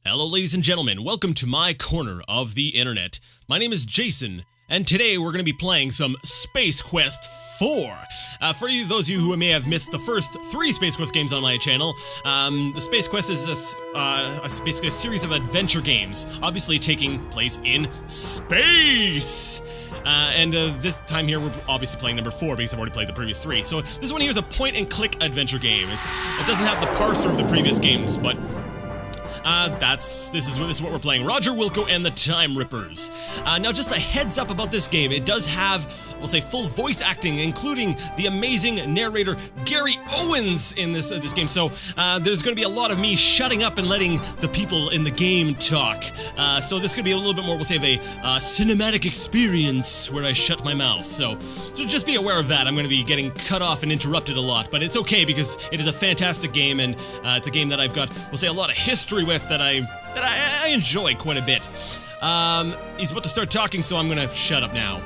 Hello ladies and gentlemen, welcome to my corner of the internet. My name is Jason, and today we're going to be playing some Space Quest 4. For those of you who may have missed the first 3 Space Quest games on my channel, the Space Quest is basically a series of adventure games, obviously taking place in space. This time here we're obviously playing number 4 because I've already played the previous 3. So this one here is a point-and-click adventure game. It doesn't have the parser of the previous games, but this is what we're playing. Roger, Wilco, and the Time Rippers. Now, just a heads up about this game. It does have, we'll say, full voice acting, including the amazing narrator Gary Owens in this game. So there's going to be a lot of me shutting up and letting the people in the game talk. So this could be a little bit more, we'll say, of a cinematic experience where I shut my mouth. So just be aware of that. I'm going to be getting cut off and interrupted a lot, but it's okay because it is a fantastic game, and it's a game that I've got, we'll say, a lot of history with that I enjoy quite a bit. He's about to start talking, so I'm gonna shut up now.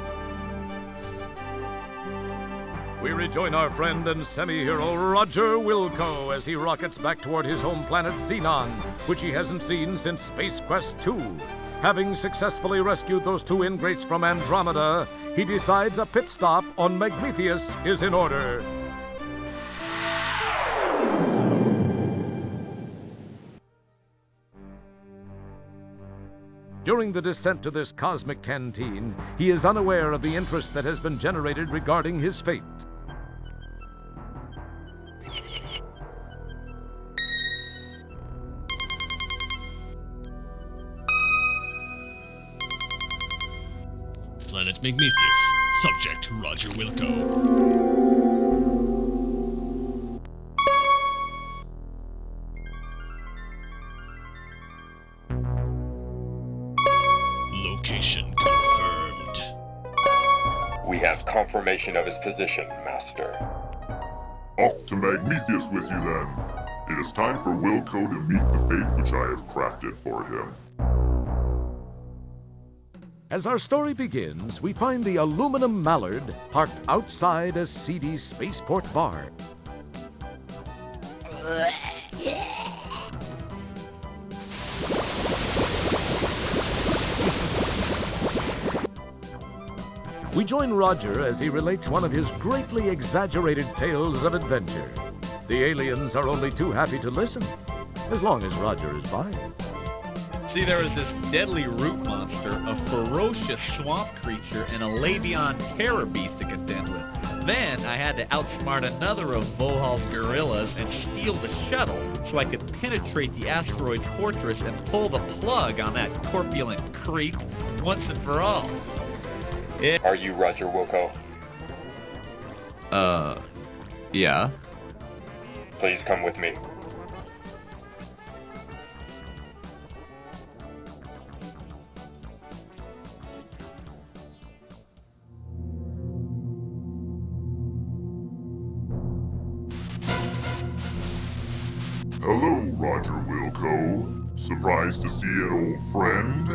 We rejoin our friend and semi-hero Roger Wilco as he rockets back toward his home planet Xenon, which he hasn't seen since Space Quest 2. Having successfully rescued those 2 ingrates from Andromeda, he decides a pit stop on Magmetheus is in order. During the descent to this cosmic canteen, he is unaware of the interest that has been generated regarding his fate. Planet Magmetheus. Subject, Roger Wilco. Location confirmed. We have confirmation of his position, Master. Off to Magmetheus with you, then. It is time for Wilco to meet the fate which I have crafted for him. As our story begins, we find the aluminum mallard parked outside a seedy spaceport bar. We join Roger as he relates one of his greatly exaggerated tales of adventure. The aliens are only too happy to listen, as long as Roger is by. See, there was this deadly root monster, a ferocious swamp creature, and a Labion terror beast to contend with. Then I had to outsmart another of Vohal's gorillas and steal the shuttle so I could penetrate the asteroid's fortress and pull the plug on that corpulent creep once and for all. Are you Roger Wilco? Yeah. Please come with me. Hello, Roger Wilco. Surprised to see an old friend?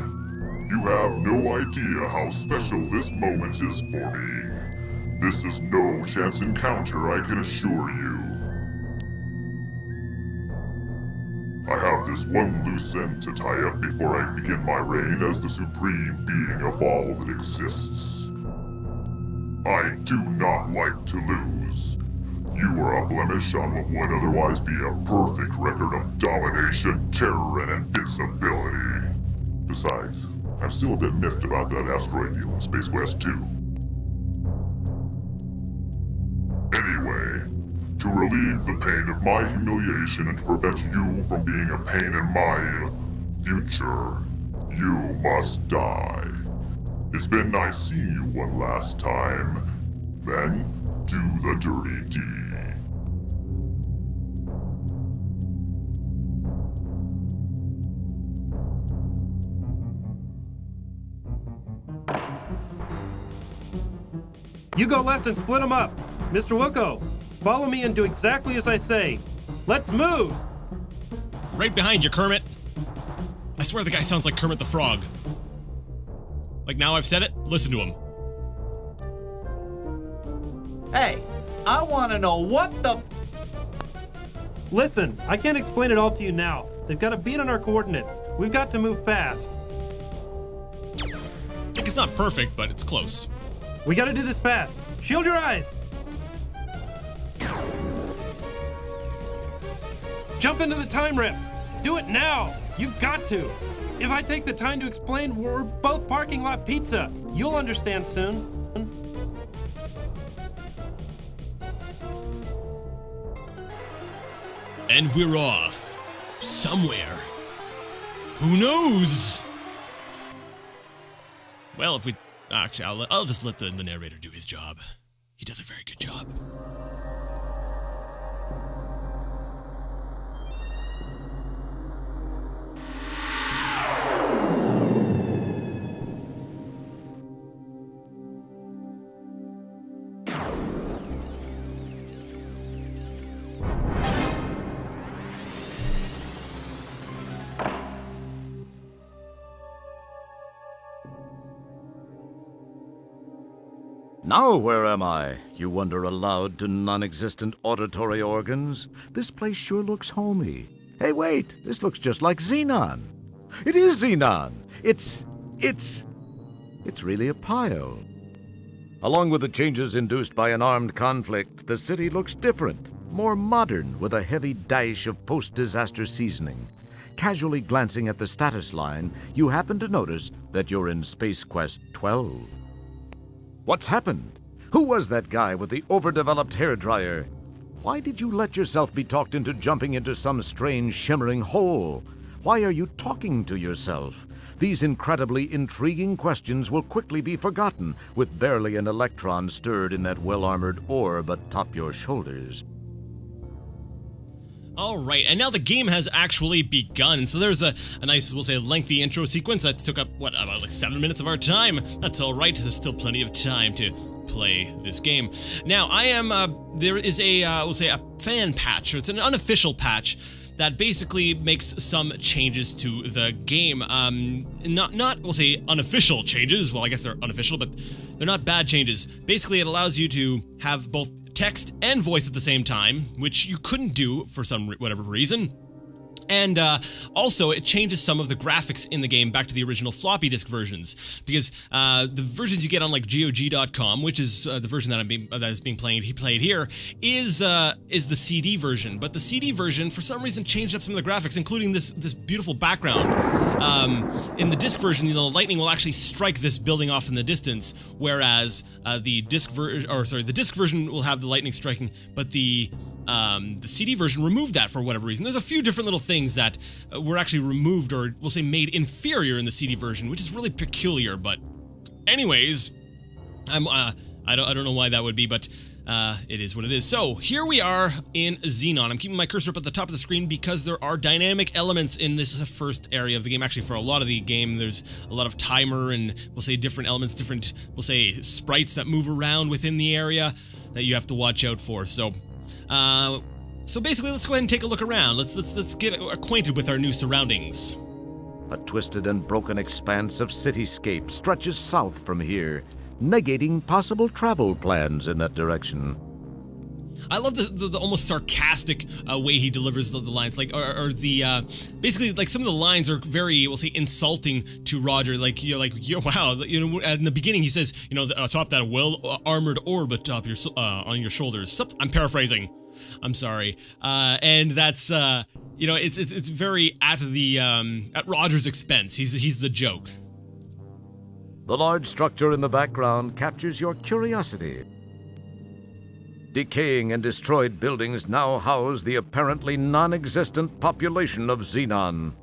You have no idea how special this moment is for me. This is no chance encounter, I can assure you. I have this one loose end to tie up before I begin my reign as the supreme being of all that exists. I do not like to lose. You are a blemish on what would otherwise be a perfect record of domination, terror, and invincibility. Besides, I'm still a bit miffed about that asteroid deal in Space Quest 2. Anyway, to relieve the pain of my humiliation and to prevent you from being a pain in my future, you must die. It's been nice seeing you one last time. Then, do the dirty deed. You go left and split them up. Mr. Wilco, follow me and do exactly as I say. Let's move! Right behind you, Kermit. I swear the guy sounds like Kermit the Frog. Like, now I've said it, listen to him. Hey, I want to know what the... Listen, I can't explain it all to you now. They've got a beat on our coordinates. We've got to move fast. Like, it's not perfect, but it's close. We gotta do this fast. Shield your eyes. Jump into the time rip. Do it now. You've got to. If I take the time to explain, we're both parking lot pizza. You'll understand soon. And we're off. Somewhere. Who knows? Well, if we... Actually, I'll just let the narrator do his job. He does a very good job. Now where am I? You wonder aloud to non-existent auditory organs. This place sure looks homey. Hey, wait, this looks just like Xenon. It is Xenon. It's really a pile. Along with the changes induced by an armed conflict, the city looks different, more modern, with a heavy dash of post-disaster seasoning. Casually glancing at the status line, you happen to notice that you're in Space Quest 12. What's happened? Who was that guy with the overdeveloped hairdryer? Why did you let yourself be talked into jumping into some strange shimmering hole? Why are you talking to yourself? These incredibly intriguing questions will quickly be forgotten with barely an electron stirred in that well-armored orb atop your shoulders. Alright, and now the game has actually begun. So there's a nice, we'll say, lengthy intro sequence that took up, about like 7 minutes of our time. That's alright, there's still plenty of time to play this game. Now, there is we'll say, a fan patch, or it's an unofficial patch that basically makes some changes to the game. Not, we'll say, unofficial changes. Well, I guess they're unofficial, but they're not bad changes. Basically, it allows you to have both text and voice at the same time, which you couldn't do for whatever reason. And also, it changes some of the graphics in the game back to the original floppy disk versions, because the versions you get on like GOG.com, which is the version that is being played here, is the CD version. But the CD version, for some reason, changed up some of the graphics, including this beautiful background. In the disc version, the lightning will actually strike this building off in the distance, whereas the disc version will have the lightning striking, but the CD version removed that for whatever reason. There's a few different little things that were actually removed, or we'll say made inferior in the CD version, which is really peculiar. But anyways, I don't know why that would be, but it is what it is. So here we are in Xenon. I'm keeping my cursor up at the top of the screen because there are dynamic elements in this first area of the game. Actually, for a lot of the game, there's a lot of timer and we'll say different elements, different we'll say sprites that move around within the area that you have to watch out for. So basically, let's go ahead and take a look around. Let's get acquainted with our new surroundings. A twisted and broken expanse of cityscape stretches south from here, negating possible travel plans in that direction. I love the almost sarcastic way he delivers the lines, like, or the basically, like, some of the lines are very, we'll say, insulting to Roger. Like, wow, in the beginning he says, atop that well-armored orb atop your on your shoulders. I'm paraphrasing. I'm sorry, and that's it's very at Roger's expense. He's the joke. The large structure in the background captures your curiosity. Decaying and destroyed buildings now house the apparently non-existent population of Xenon.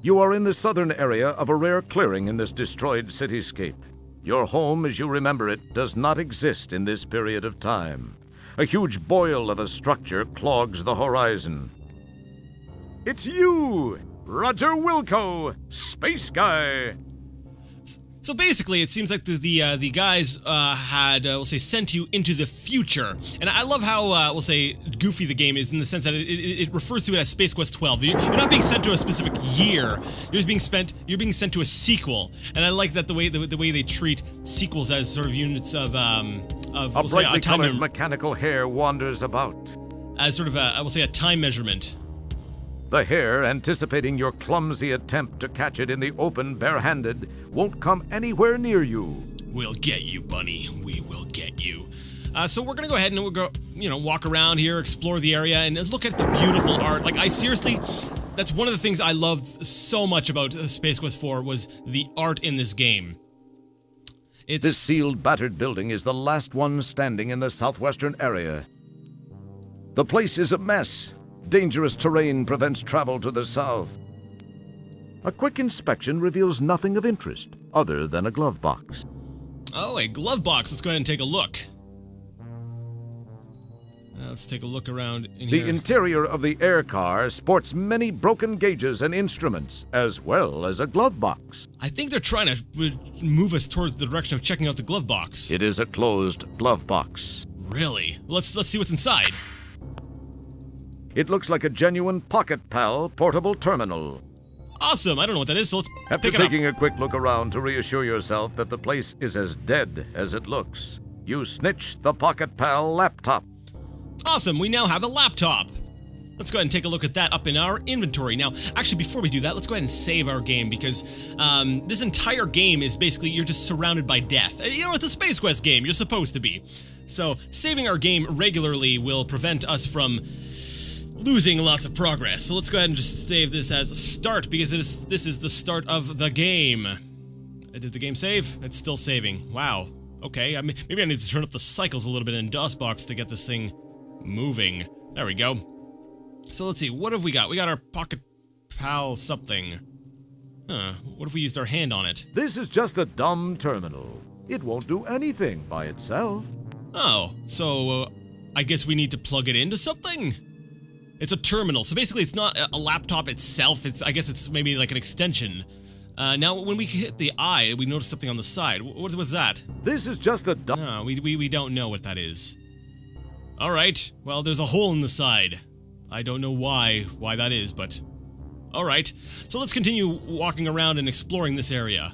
You are in the southern area of a rare clearing in this destroyed cityscape. Your home, as you remember it, does not exist in this period of time. A huge boil of a structure clogs the horizon. It's you, Roger Wilco, Space Guy. So basically, it seems like the guys had, we'll say, sent you into the future. And I love how, we'll say, goofy the game is in the sense that it refers to it as Space Quest 12. You're not being sent to a specific year. You're being sent to a sequel. And I like that the way they treat sequels as sort of units of we'll say, brightly colored mechanical hair wanders about. As sort of we'll say, a time measurement. The hare, anticipating your clumsy attempt to catch it in the open barehanded, won't come anywhere near you. We'll get you, Bunny. We will get you. So we're gonna go ahead and we'll go, walk around here, explore the area, and look at the beautiful art. Like, that's one of the things I loved so much about Space Quest 4 was the art in this game. This sealed, battered building is the last one standing in the southwestern area. The place is a mess. Dangerous terrain prevents travel to the south. A quick inspection reveals nothing of interest, other than a glove box. Oh, a glove box. Let's go ahead and take a look. Let's take a look around in here. The interior of the air car sports many broken gauges and instruments, as well as a glove box. I think they're trying to move us towards the direction of checking out the glove box. It is a closed glove box. Really? Let's see what's inside. It looks like a genuine Pocket Pal portable terminal. Awesome. I don't know what that is, so let's After pick it up. taking a quick look around to reassure yourself that the place is as dead as it looks, you snitch the Pocket Pal laptop. Awesome. We now have a laptop. Let's go ahead and take a look at that up in our inventory. Now, actually, before we do that, let's go ahead and save our game because this entire game is basically you're just surrounded by death. It's a Space Quest game. You're supposed to be. So, saving our game regularly will prevent us from losing lots of progress. So let's go ahead and just save this as start because this is the start of the game. Did the game save? It's still saving. Wow. Okay, maybe I need to turn up the cycles a little bit in DOSBox to get this thing moving. There we go. So let's see, what have we got? We got our Pocket Pal something. What if we used our hand on it? This is just a dumb terminal. It won't do anything by itself. Oh, so I guess we need to plug it into something? It's a terminal, so basically it's not a laptop itself, I guess it's maybe like an extension. Now, when we hit the eye, we notice something on the side. What was that? This is just a dumb... No, we don't know what that is. Alright, well, there's a hole in the side. I don't know why that is, but... Alright, so let's continue walking around and exploring this area.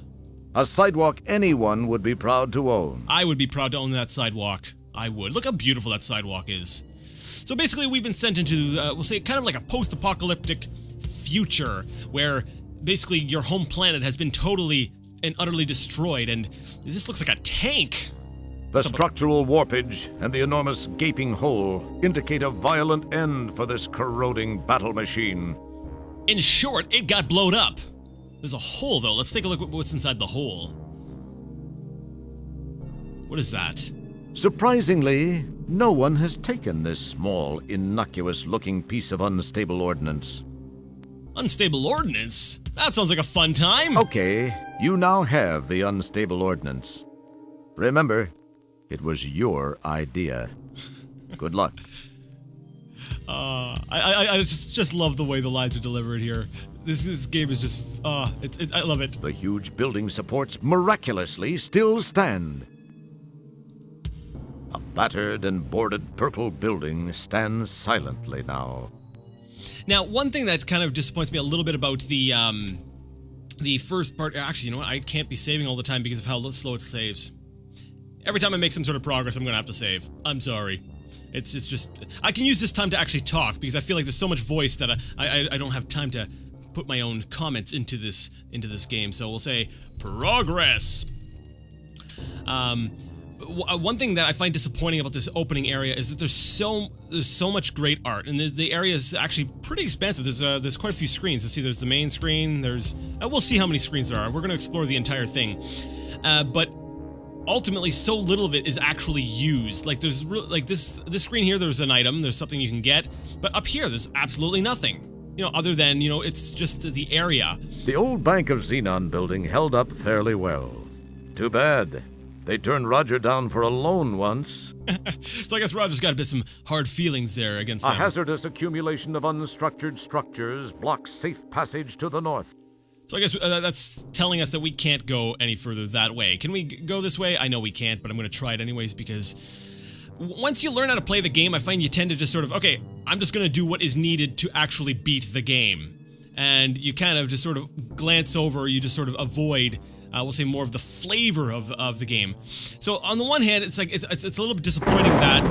A sidewalk anyone would be proud to own. I would be proud to own that sidewalk. I would. Look how beautiful that sidewalk is. So basically, we've been sent into, we'll say, kind of like a post-apocalyptic future, where basically your home planet has been totally and utterly destroyed, and this looks like a tank. The structural warpage and the enormous gaping hole indicate a violent end for this corroding battle machine. In short, it got blown up. There's a hole, though. Let's take a look at what's inside the hole. What is that? Surprisingly, no one has taken this small, innocuous-looking piece of unstable ordnance. Unstable ordnance? That sounds like a fun time. Okay, you now have the unstable ordnance. Remember, it was your idea. Good luck. I just love the way the lines are delivered here. This game is just, I love it. The huge building supports miraculously still stand. A battered and boarded purple building stands silently now. Now, one thing that kind of disappoints me a little bit about the first part, actually, you know what, I can't be saving all the time because of how slow it saves. Every time I make some sort of progress, I'm gonna have to save. I'm sorry. It's just, I can use this time to actually talk because I feel like there's so much voice that I don't have time to put my own comments into this game. So we'll say progress. One thing that I find disappointing about this opening area is that there's so much great art, and the area is actually pretty expansive. There's quite a few screens. Let's see, there's the main screen. We'll see how many screens there are. We're gonna explore the entire thing, but ultimately, so little of it is actually used. Like there's this screen here. There's an item. There's something you can get, but up here, there's absolutely nothing. Other than it's just the area. The old Bank of Xenon building held up fairly well. Too bad. They turned Roger down for a loan once. So I guess Roger's got a bit some hard feelings there against them. A hazardous accumulation of unstructured structures blocks safe passage to the north. So I guess that's telling us that we can't go any further that way. Can we go this way? I know we can't, but I'm going to try it anyways because once you learn how to play the game, I find you tend to just sort of, okay, I'm just going to do what is needed to actually beat the game. And you kind of just sort of glance over, you just sort of avoid we'll say more of the flavor of the game. So on the one hand, it's like it's a little bit disappointing that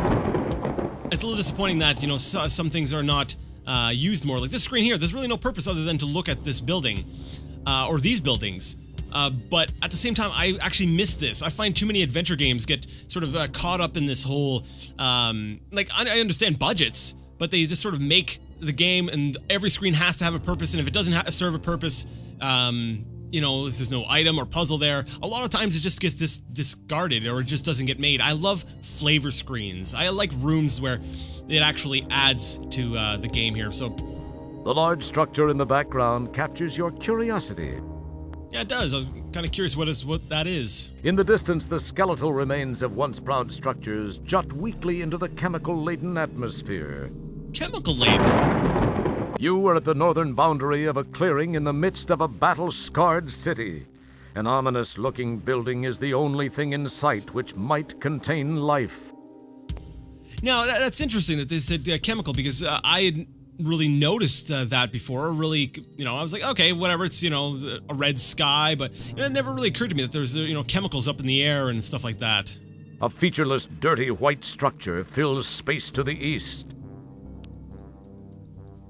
some things are not used more. Like this screen here, there's really no purpose other than to look at this building, or these buildings. But at the same time, I actually miss this. I find too many adventure games get sort of caught up in this whole, like, I understand budgets, but they just sort of make the game, and every screen has to have a purpose, and if it doesn't serve a purpose, you know, if there's no item or puzzle there, a lot of times it just gets discarded, or it just doesn't get made. I love flavor screens. I like rooms where it actually adds to the game here, so... The large structure in the background captures your curiosity. Yeah, it does. I'm kind of curious what that is. In the distance, the skeletal remains of once proud structures jut weakly into the chemical-laden atmosphere. Chemical-laden? You are at the northern boundary of a clearing in the midst of a battle-scarred city. An ominous-looking building is the only thing in sight which might contain life. Now, that's interesting that they said chemical, because I had really noticed that before. Really, you know, I was like, okay, whatever, it's, you know, a red sky, but it never really occurred to me that there's, you know, chemicals up in the air and stuff like that. A featureless, dirty white structure fills space to the east.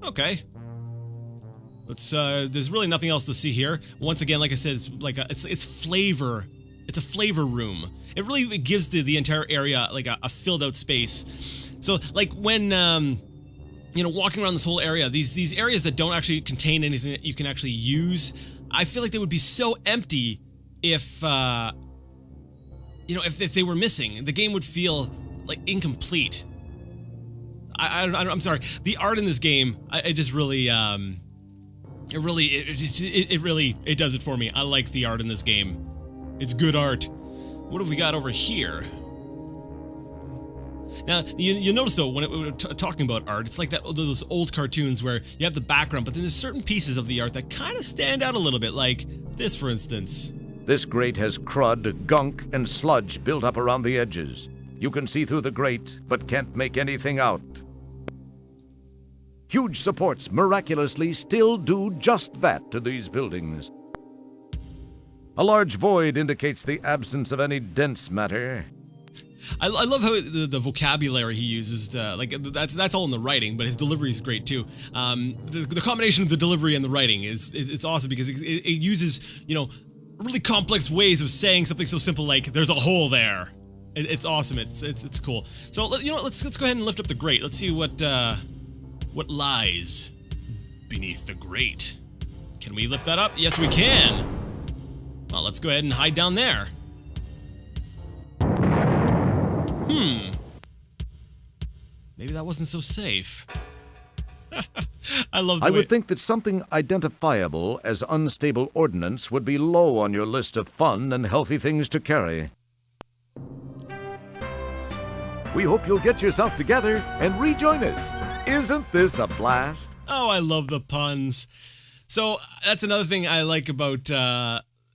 Okay. Let's, there's really nothing else to see here. Once again, like I said, it's like it's flavor. It's a flavor room. It really gives the entire area like a filled out space. So like when, you know, walking around this whole area, these areas that don't actually contain anything that you can actually use, I feel like they would be so empty if, you know, if they were missing. The game would feel like incomplete. I'm sorry. The art in this game, it just really, it really does it for me. I like the art in this game. It's good art. What have we got over here? Now, you notice though, when we're talking about art, it's like those old cartoons where you have the background, but then there's certain pieces of the art that kind of stand out a little bit, like this, for instance. This grate has crud, gunk, and sludge built up around the edges. You can see through the grate, but can't make anything out. Huge supports miraculously still do just that to these buildings. A large void indicates the absence of any dense matter. I love how the vocabulary he uses. Like that's all in the writing, but his delivery is great too. The combination of the delivery and the writing is awesome, because it uses, you know, really complex ways of saying something so simple like "there's a hole there." It's awesome. It's cool. So you know, let's go ahead and lift up the grate. Let's see what lies beneath the grate. Can we lift that up? Yes, we can. Well, let's go ahead and hide down there. Maybe that wasn't so safe. I love the I way... would think that something identifiable as unstable ordnance would be low on your list of fun and healthy things to carry. We hope you'll get yourself together and rejoin us. Isn't this a blast? Oh, I love the puns. So that's another thing I like about,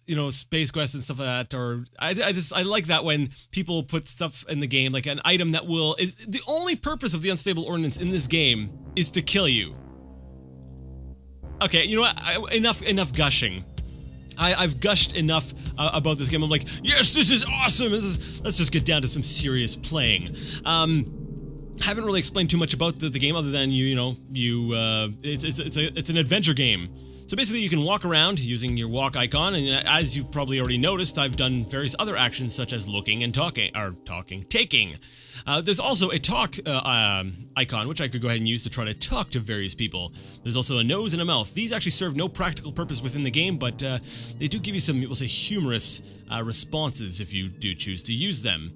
you know, Space Quest and stuff like that. Or I like that when people put stuff in the game, like an item that is the only purpose of the unstable ordnance in this game is to kill you. Okay, you know what? Enough gushing. I've gushed enough about this game. I'm like, yes, this is awesome. Let's just get down to some serious playing. Haven't really explained too much about the game other than it's an adventure game. So basically, you can walk around using your walk icon, and as you've probably already noticed, I've done various other actions such as looking and taking. There's also a talk icon, which I could go ahead and use to try to talk to various people. There's also a nose and a mouth. These actually serve no practical purpose within the game, but they do give you some, we'll say, humorous responses if you do choose to use them.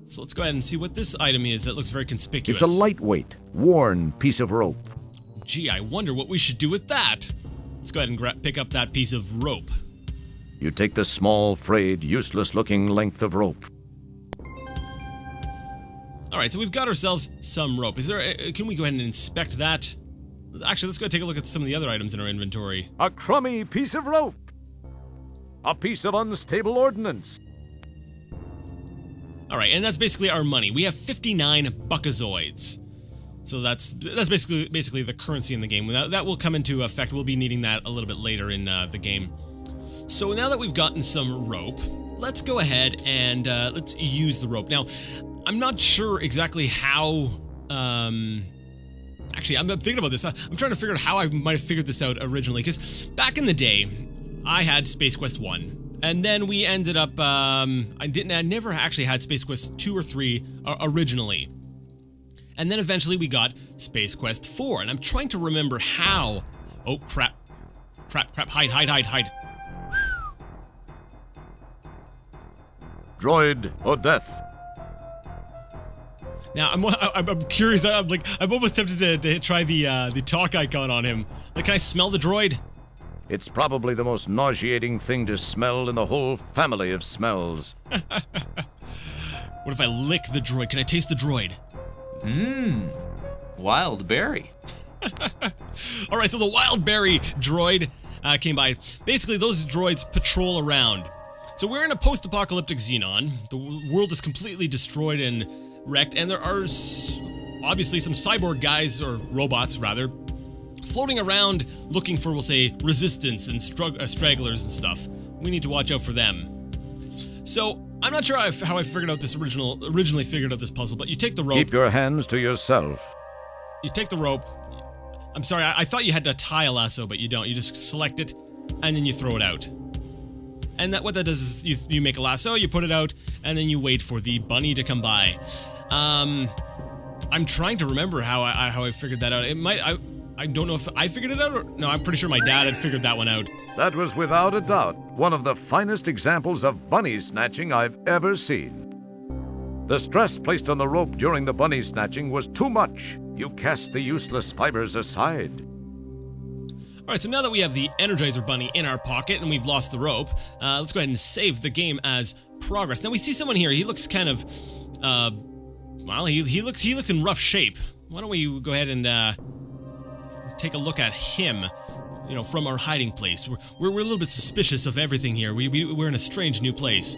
So let's go ahead and see what this item is that looks very conspicuous. It's a lightweight, worn piece of rope. Gee, I wonder what we should do with that. Let's go ahead and pick up that piece of rope. You take the small, frayed, useless-looking length of rope. All right, so we've got ourselves some rope. Can we go ahead and inspect that? Actually, let's go take a look at some of the other items in our inventory. A crummy piece of rope. A piece of unstable ordnance. All right, and that's basically our money. We have 59 buckazoids. So that's basically the currency in the game. That will come into effect. We'll be needing that a little bit later in the game. So now that we've gotten some rope, let's go ahead and let's use the rope. Now, I'm not sure exactly how Actually, I'm thinking about this. I'm trying to figure out how I might have figured this out originally, because back in the day, I had Space Quest 1, and then we ended up, I never actually had Space Quest 2 or 3 originally. And then eventually we got Space Quest 4, and I'm trying to remember how... Oh, crap. Crap, hide. Droid Odeth. Now, I'm curious, I'm almost tempted to try the talk icon on him. Like, can I smell the droid? It's probably the most nauseating thing to smell in the whole family of smells. What if I lick the droid? Can I taste the droid? Wild berry. Alright, so the wild berry droid came by. Basically, those droids patrol around. So we're in a post-apocalyptic Xenon. The world is completely destroyed and wrecked, and there are obviously some cyborg guys, or robots rather, floating around looking for, we'll say, resistance and stragglers and stuff. We need to watch out for them. So, I'm not sure how I figured out this originally figured out this puzzle, but you take the rope. Keep your hands to yourself. You take the rope. I'm sorry, I thought you had to tie a lasso, but you don't. You just select it, and then you throw it out. And what that does is you make a lasso, you put it out, and then you wait for the bunny to come by. I'm trying to remember how I figured that out. I don't know if I figured it out or... No, I'm pretty sure my dad had figured that one out. That was without a doubt one of the finest examples of bunny snatching I've ever seen. The stress placed on the rope during the bunny snatching was too much. You cast the useless fibers aside. Alright, so now that we have the Energizer Bunny in our pocket and we've lost the rope, let's go ahead and save the game as progress. Now we see someone here, he looks kind of, well, he looks in rough shape. Why don't we go ahead and, take a look at him, you know, from our hiding place. We're a little bit suspicious of everything here. We're in a strange new place.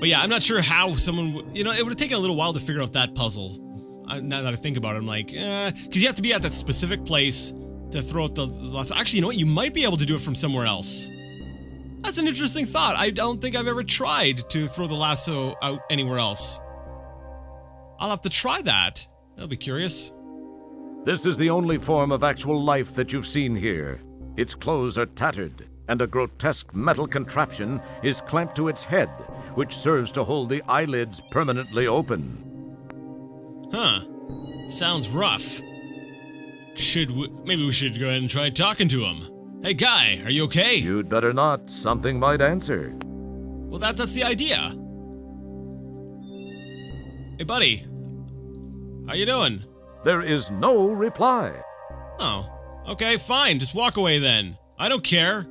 But yeah, I'm not sure how someone, you know, it would have taken a little while to figure out that puzzle. Now that I think about it, I'm like, because you have to be at that specific place to throw out the lasso. Actually, you know what? You might be able to do it from somewhere else. That's an interesting thought. I don't think I've ever tried to throw the lasso out anywhere else. I'll have to try that. That'll be curious. This is the only form of actual life that you've seen here. Its clothes are tattered, and a grotesque metal contraption is clamped to its head, which serves to hold the eyelids permanently open. Huh. Sounds rough. Maybe we should go ahead and try talking to him. Hey guy, are you okay? You'd better not. Something might answer. Well, that's the idea. Hey buddy. How you doing? There is no reply. Oh. Okay, fine. Just walk away then. I don't care.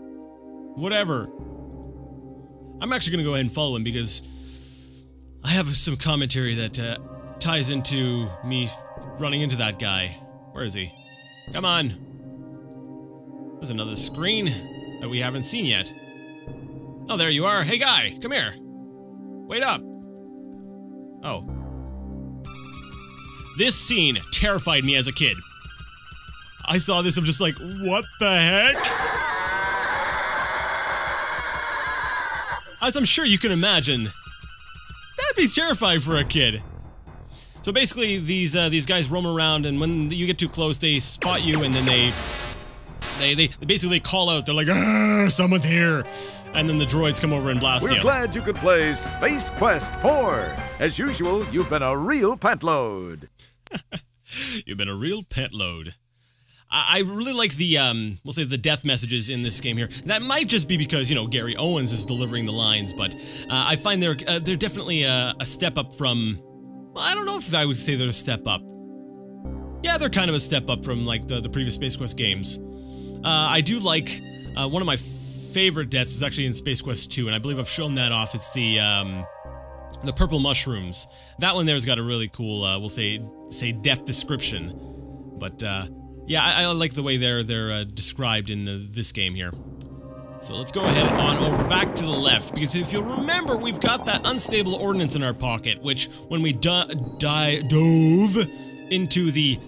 Whatever. I'm actually gonna go ahead and follow him because I have some commentary that ties into me running into that guy. Where is he? Come on. There's another screen that we haven't seen yet. Oh, there you are. Hey guy, come here. Wait up. Oh. This scene terrified me as a kid. I saw this, I'm just like, what the heck? As I'm sure you can imagine, that'd be terrifying for a kid. So basically, these guys roam around, and when you get too close, they spot you, and then they basically call out. They're like, "Arr, someone's here!" And then the droids come over and blast you. We're glad you could play Space Quest 4. As usual, you've been a real pet load. You've been a real pet load. I really like the, we'll say the death messages in this game here. That might just be because, you know, Gary Owens is delivering the lines, but I find they're definitely a step up from... Well, I don't know if I would say they're a step up. Yeah, they're kind of a step up from, like, the previous Space Quest games. I do like, one of my favorite deaths is actually in Space Quest 2, and I believe I've shown that off. It's the purple mushrooms. That one there's got a really cool, we'll say death description. But, yeah, I like the way they're described in this game here. So let's go ahead on over back to the left, because if you'll remember, we've got that unstable ordnance in our pocket, which when we dove into the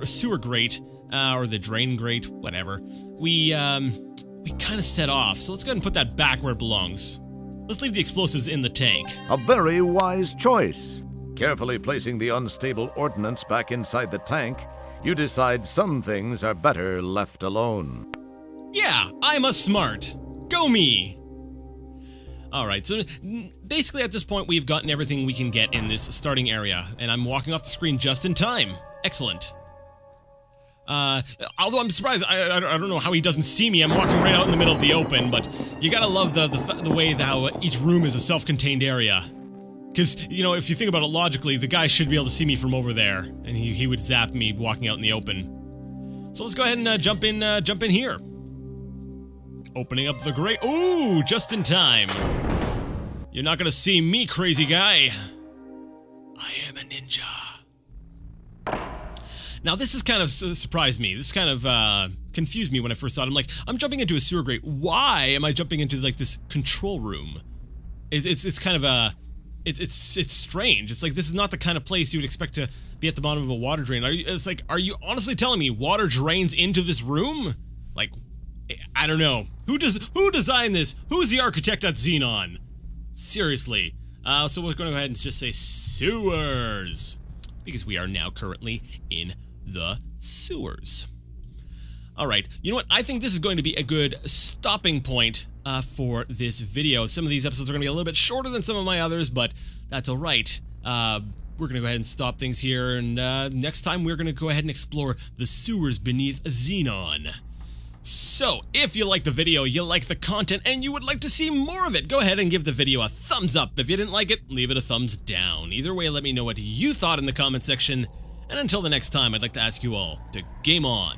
sewer grate, or the drain grate, whatever, we kind of set off. So let's go ahead and put that back where it belongs. Let's leave the explosives in the tank. A very wise choice. Carefully placing the unstable ordnance back inside the tank, you decide some things are better left alone. Yeah, I'm a smart. Go me! Alright, so basically at this point we've gotten everything we can get in this starting area, and I'm walking off the screen just in time. Excellent. Although I'm surprised, I don't know how he doesn't see me. I'm walking right out in the middle of the open, but you gotta love the way that each room is a self-contained area. Because, you know, if you think about it logically, the guy should be able to see me from over there, and he would zap me walking out in the open. So let's go ahead and jump in here. Opening up the grate. Ooh, just in time. You're not gonna see me, crazy guy. I am a ninja. Now, this has kind of surprised me. This kind of confused me when I first saw it. I'm like, I'm jumping into a sewer grate. Why am I jumping into like this control room? It's kind of it's strange. It's like this is not the kind of place you would expect to be at the bottom of a water drain. Are you honestly telling me water drains into this room? Like, I don't know. Who designed this? Who's the architect at Xenon? Seriously. So we're going to go ahead and just say sewers, because we are now currently in the sewers. Alright, you know what? I think this is going to be a good stopping point for this video. Some of these episodes are going to be a little bit shorter than some of my others, but that's alright. We're going to go ahead and stop things here, and next time we're going to go ahead and explore the sewers beneath Xenon. So, if you like the video, you like the content, and you would like to see more of it, go ahead and give the video a thumbs up. If you didn't like it, leave it a thumbs down. Either way, let me know what you thought in the comment section. And until the next time, I'd like to ask you all to game on.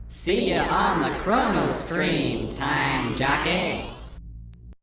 See ya on the Chrono Stream, time jockey.